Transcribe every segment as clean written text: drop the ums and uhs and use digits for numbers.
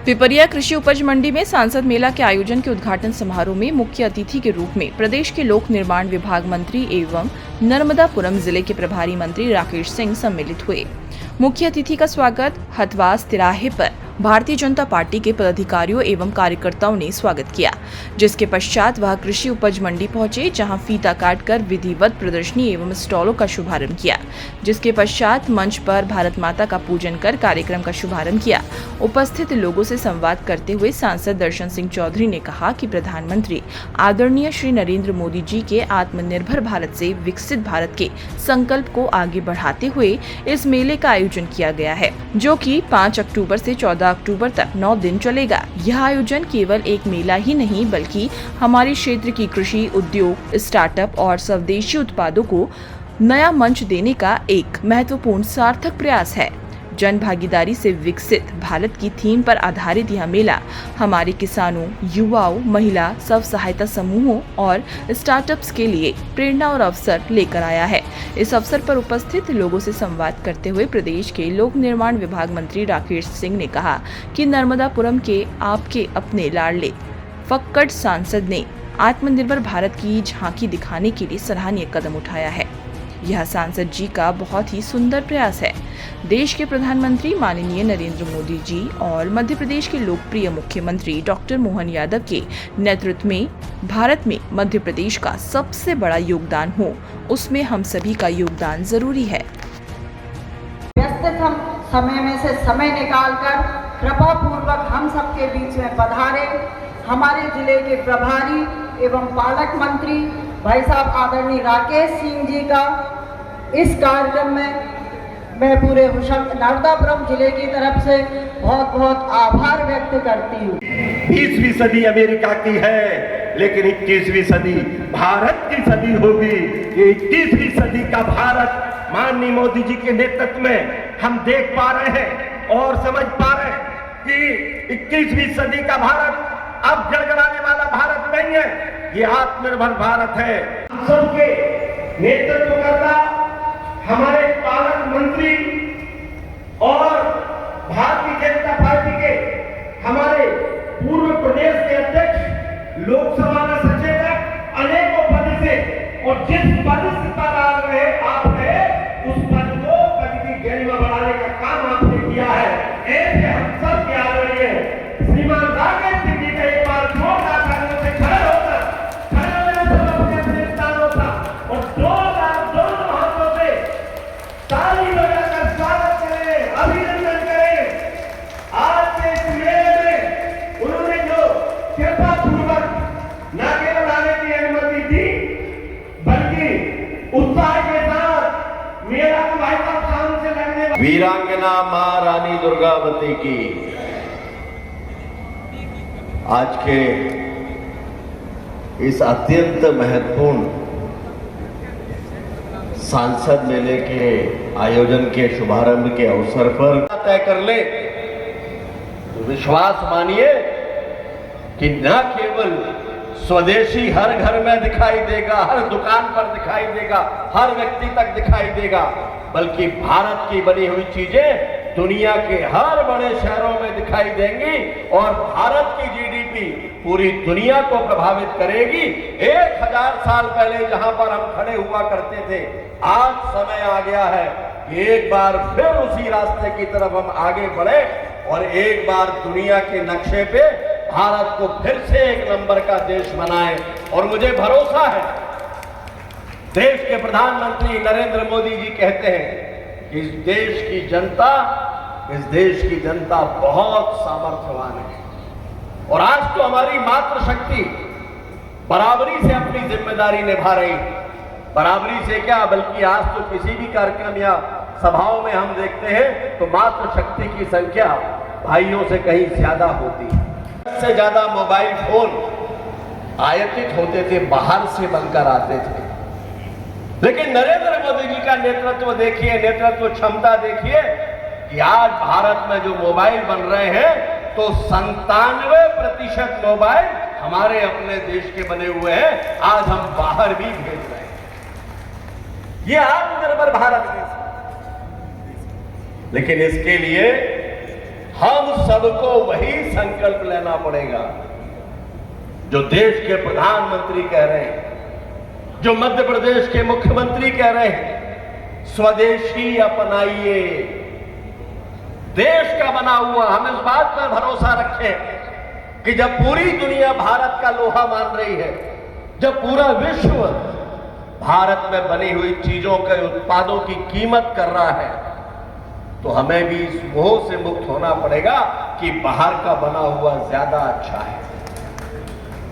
पिपरिया कृषि उपज मंडी में सांसद मेला के आयोजन के उद्घाटन समारोह में मुख्य अतिथि के रूप में प्रदेश के लोक निर्माण विभाग मंत्री एवं नर्मदापुरम जिले के प्रभारी मंत्री राकेश सिंह सम्मिलित हुए। मुख्य अतिथि का स्वागत हथवास तिराहे पर भारतीय जनता पार्टी के पदाधिकारियों एवं कार्यकर्ताओं ने स्वागत किया, जिसके पश्चात वह कृषि उपज मंडी पहुंचे, जहां फीता काटकर विधिवत प्रदर्शनी एवं स्टॉलों का शुभारंभ किया, जिसके पश्चात मंच पर भारत माता का पूजन कर कार्यक्रम का शुभारंभ किया। उपस्थित लोगों से संवाद करते हुए सांसद दर्शन सिंह चौधरी ने कहा कि प्रधानमंत्री आदरणीय श्री नरेंद्र मोदी जी के आत्मनिर्भर भारत से विकसित भारत के संकल्प को आगे बढ़ाते हुए इस मेले का आयोजन किया गया है, जो कि 5 अक्टूबर से 14 अक्टूबर तक 9 दिन चलेगा। यह आयोजन केवल एक मेला ही नहीं बल्कि हमारे क्षेत्र की कृषि, उद्योग, स्टार्टअप और स्वदेशी उत्पादों को नया मंच देने का एक महत्वपूर्ण सार्थक प्रयास है। जन भागीदारी से विकसित भारत की थीम पर आधारित यह मेला हमारे किसानों, युवाओं, महिला, स्व सहायता समूहों और स्टार्टअप्स के लिए प्रेरणा और अवसर लेकर आया है। इस अवसर पर उपस्थित लोगों से संवाद करते हुए प्रदेश के लोक निर्माण विभाग मंत्री राकेश सिंह ने कहा कि नर्मदापुरम के आपके अपने लाडले फक्कड़ सांसद ने आत्मनिर्भर भारत की झांकी दिखाने के लिए सराहनीय कदम उठाया है। यह सांसद जी का बहुत ही सुंदर प्रयास है। देश के प्रधानमंत्री माननीय नरेंद्र मोदी जी और मध्य प्रदेश के लोकप्रिय मुख्यमंत्री डॉक्टर मोहन यादव के नेतृत्व में भारत में मध्य प्रदेश का सबसे बड़ा योगदान हो, उसमें हम सभी का योगदान जरूरी है। व्यस्त समय में से समय निकालकर कृपा पूर्वक हम सबके बीच में पधारे हमारे जिले के प्रभारी एवं पालक मंत्री भाई साहब आदरणीय राकेश सिंह जी का इस कार्यक्रम में मैं पूरे नर्मदापुरम जिले की तरफ से बहुत बहुत आभार व्यक्त करती हूँ। 20वीं सदी अमेरिका की है, लेकिन 21वीं सदी भारत की सदी होगी। ये 21वीं सदी का भारत माननीय मोदी जी के नेतृत्व में हम देख पा रहे हैं और समझ पा रहे हैं कि 21वीं सदी का भारत अब गड़गड़ाने वाला भारत नहीं है, ये आत्मनिर्भर भारत है। सबके नेतृत्व करता हमारे पालक मंत्री और भारतीय जनता पार्टी के हमारे पूर्व प्रदेश के अध्यक्ष, लोकसभा में सचेतक, अनेकों पद से, और जिस पद पर आ रहे आप है उस पद को पद की गरिमा बढ़ाने का काम आपने किया है। ऐसे हम सब के आदरणीय श्रीमान राकेश सिंह जी का एक बार जोरदार तालियों से खड़े होकर सब अपने अपने स्थानों पर और जोरदार दोनों हाथों से ताली बजाकर स्वागत करें, अभिनंदन करें। आज के इस मेले में उन्होंने जो कृपा पूर्वक न केवल आने की अनुमति दी बल्कि उत्साह के साथ मेरा भाई साहब शाम से लगने वीरांगना मां रानी दुर्गावती की आज के इस अत्यंत महत्वपूर्ण सांसद मेले के आयोजन के शुभारंभ के अवसर पर तय कर ले तो विश्वास मानिए कि न केवल स्वदेशी हर घर में दिखाई देगा, हर दुकान पर दिखाई देगा, हर व्यक्ति तक दिखाई देगा, बल्कि भारत की बनी हुई चीजें दुनिया के हर बड़े शहरों में दिखाई देंगी और भारत की जीडीपी पूरी दुनिया को प्रभावित करेगी। 1000 साल पहले जहां पर हम खड़े हुआ करते थे, आज समय आ गया है कि एक बार फिर उसी रास्ते की तरफ हम आगे बढ़े और एक बार दुनिया के नक्शे पे भारत को फिर से एक नंबर का देश बनाए। और मुझे भरोसा है, देश के प्रधानमंत्री नरेंद्र मोदी जी कहते हैं कि इस देश की जनता बहुत सामर्थ्यवान है और आज तो हमारी मातृशक्ति बराबरी से अपनी जिम्मेदारी निभा रही। बराबरी से क्या, बल्कि आज तो किसी भी कार्यक्रम या सभाओं में हम देखते हैं तो मातृशक्ति की संख्या भाइयों से कहीं ज्यादा होती है। से ज्यादा मोबाइल फोन आयातित होते थे, बाहर से बनकर आते थे, लेकिन नरेंद्र मोदी जी का नेतृत्व देखिए, नेतृत्व क्षमता देखिए कि आज भारत में जो मोबाइल बन रहे हैं तो 97% मोबाइल हमारे अपने देश के बने हुए हैं। आज हम बाहर भी भेज रहे हैं। ये आत्मनिर्भर भारत है, लेकिन इसके लिए हम सबको वही संकल्प लेना पड़ेगा जो देश के प्रधानमंत्री कह रहे हैं, जो मध्य प्रदेश के मुख्यमंत्री कह रहे हैं, स्वदेशी अपनाइए। देश का बना हुआ, हम इस बात पर भरोसा रखें कि जब पूरी दुनिया भारत का लोहा मान रही है, जब पूरा विश्व भारत में बनी हुई चीजों के उत्पादों की कीमत कर रहा है, तो हमें भी इस मोह से मुक्त होना पड़ेगा कि बाहर का बना हुआ ज्यादा अच्छा है।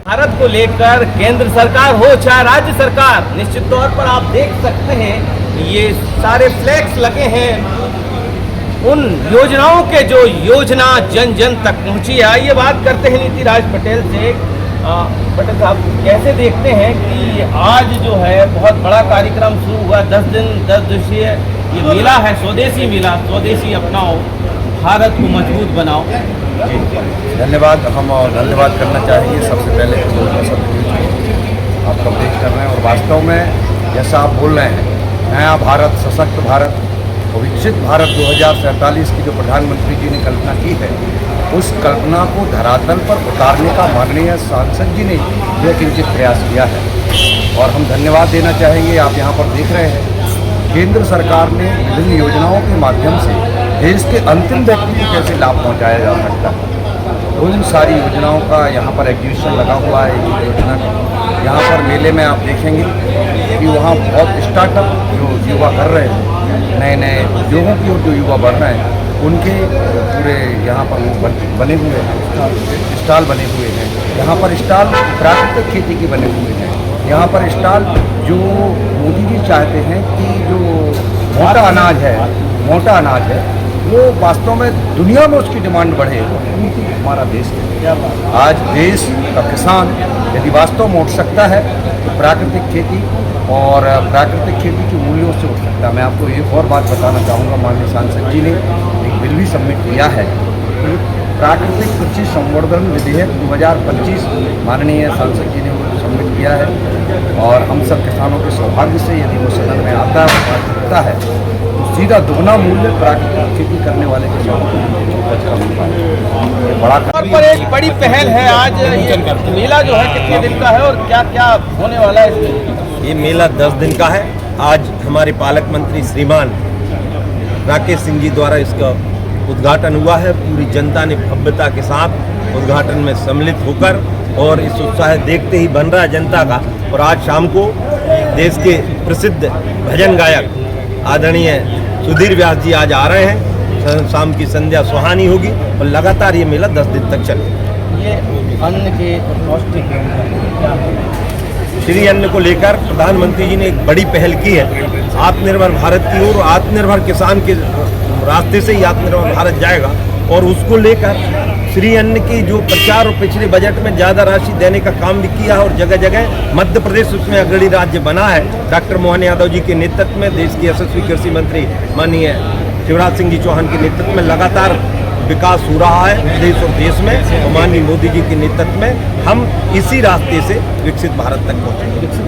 भारत को लेकर केंद्र सरकार हो चाहे राज्य सरकार, निश्चित तौर पर आप देख सकते हैं ये सारे फ्लैक्स लगे हैं उन योजनाओं के जो योजना जन जन तक पहुंची है। आइए बात करते हैं नीतिराज पटेल से। पटेल साहब, कैसे देखते हैं कि आज जो है बहुत बड़ा कार्यक्रम शुरू हुआ, 10 दिन 10 दिवसीय ये मेला है, स्वदेशी मेला, स्वदेशी अपनाओ, भारत को मजबूत बनाओ। धन्यवाद। हम धन्यवाद करना चाहेंगे सबसे पहले आप कवरेज कर रहे हैं और वास्तव में जैसा आप बोल रहे हैं, नया भारत, सशक्त भारत, विकसित भारत 2047 की जो प्रधानमंत्री जी ने कल्पना की है, उस कल्पना को धरातल पर उतारने का माननीय सांसद जी ने जो किंचित प्रयास किया है और हम धन्यवाद देना चाहेंगे। आप यहाँ पर देख रहे हैं केंद्र सरकार ने विभिन्न योजनाओं के माध्यम से देश के अंतिम व्यक्ति को कैसे लाभ पहुँचाया जा सकता है, उन सारी योजनाओं का यहाँ पर एग्जीबिशन लगा हुआ है। एक योजना का यहाँ पर मेले में आप देखेंगे कि वहाँ बहुत स्टार्टअप जो युवा कर रहे हैं, नए नए उद्योगों की ओर जो युवा बढ़ रहे हैं, उनके पूरे यहाँ पर वो बने हुए हैं, स्टॉल बने हुए हैं। यहाँ पर स्टॉल प्राकृतिक खेती के बने हुए हैं। यहाँ पर स्टॉल जो मोदी जी चाहते हैं कि जो मोटा अनाज है वो वास्तव में दुनिया में उसकी डिमांड बढ़े, हमारा देश है। आज देश का किसान यदि वास्तव में उठ सकता है तो प्राकृतिक खेती और प्राकृतिक खेती के मूल्यों से उठ सकता है। मैं आपको एक और बात बताना चाहूँगा, माननीय सांसद जी ने एक बिल भी सबमिट किया है, प्राकृतिक कृषि संवर्धन विधेयक 2025 माननीय सांसद जी ने वो सबमिट किया है और हम सब किसानों के सौभाग्य से यदि वो सदन में आता है और पास होता है तो सीधा दुगना मूल्य प्राकृतिक खेती करने वाले किसानों को मिलता है। बड़ा पर एक बड़ी पहल है आज, ये मेला जो है कितने दिन का है और क्या क्या होने वाला है इसमें? ये मेला 10 दिन का है। आज हमारे पालक मंत्री श्रीमान राकेश सिंह जी द्वारा इसका उद्घाटन हुआ है। पूरी जनता ने भव्यता के साथ उद्घाटन में सम्मिलित होकर और इस उत्साह देखते ही बन रहा है जनता का। और आज शाम को देश के प्रसिद्ध भजन गायक आदरणीय सुधीर व्यास जी आज आ रहे हैं। शाम की संध्या सुहानी होगी और लगातार ये मेला 10 दिन तक चलेगा। ये अन्न के पौष्टिक श्री अन्न को लेकर प्रधानमंत्री जी ने एक बड़ी पहल की है। आत्मनिर्भर भारत की ओर, आत्मनिर्भर किसान के रास्ते से ही आत्मनिर्भर भारत जाएगा और उसको लेकर श्री अन्न की जो प्रचार और पिछले बजट में ज़्यादा राशि देने का काम भी किया है और जगह जगह मध्य प्रदेश उसमें अग्रणी राज्य बना है। डॉक्टर मोहन यादव जी के नेतृत्व में, देश के यशस्वी कृषि मंत्री माननीय शिवराज सिंह जी चौहान के नेतृत्व में लगातार विकास हो रहा है प्रदेश और देश में। और माननीय मोदी जी के नेतृत्व में हम इसी रास्ते से विकसित भारत तक पहुँचेंगे।